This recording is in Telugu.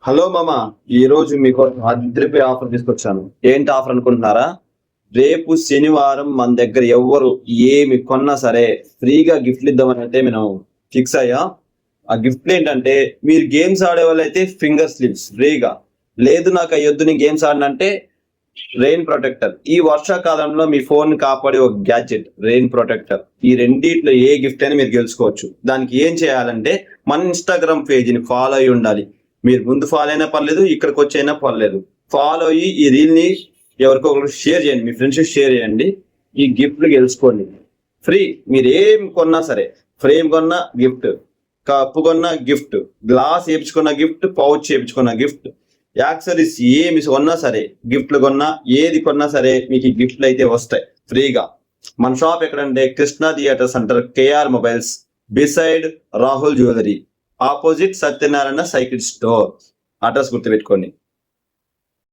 హలో మామ, ఈ రోజు మీకు అద్దరిపోయి ఆఫర్ తీసుకొచ్చాను. ఏంటి ఆఫర్ అనుకుంటున్నారా? రేపు శనివారం మన దగ్గర ఎవ్వరు ఏమి కొన్నా సరే ఫ్రీగా గిఫ్ట్లు ఇద్దామని అయితే మేము ఫిక్స్ అయ్యా. ఆ గిఫ్ట్లు ఏంటంటే, మీరు గేమ్స్ ఆడే వాళ్ళైతే ఫింగర్ స్లిప్స్ ఫ్రీగా, లేదు నాకు అయ్యొద్దు నేను గేమ్స్ ఆడనంటే రెయిన్ ప్రొటెక్టర్. ఈ వర్షాకాలంలో మీ ఫోన్ కాపాడే ఒక గ్యాడ్జెట్ రెయిన్ ప్రొటెక్టర్. ఈ రెండిట్లో ఏ గిఫ్ట్ అయినా మీరు గెలుచుకోవచ్చు. దానికి ఏం చేయాలంటే, మన ఇన్స్టాగ్రామ్ పేజీని ఫాలో అయి ఉండాలి. మీరు ముందు ఫాలో అయినా పర్లేదు, ఇక్కడికి వచ్చైనా పర్లేదు. ఫాలో అయ్యి ఈ రీల్ ని ఎవరికో ఒకరు షేర్ చేయండి, మీ ఫ్రెండ్స్ షేర్ చేయండి. ఈ గిఫ్ట్లు గెలుచుకోండి ఫ్రీ. మీరు ఏం కొన్నా సరే, ఫ్రేమ్ కొన్నా గిఫ్ట్, కప్పు కొన్నా గిఫ్ట్, గ్లాస్ వేయించుకున్న గిఫ్ట్, పౌచ్ చేయించుకున్న గిఫ్ట్, యాక్సరీస్ ఏమి కొన్నా సరే, గిఫ్ట్లు కొన్నా ఏది కొన్నా సరే మీకు ఈ గిఫ్ట్లు అయితే వస్తాయి ఫ్రీగా. మన షాప్ ఎక్కడంటే Krishna theatre centre, KR mobiles beside Rahul jewellery, opposite Satyanarayana cycle store. Address గుర్తుపెట్టుకోండి.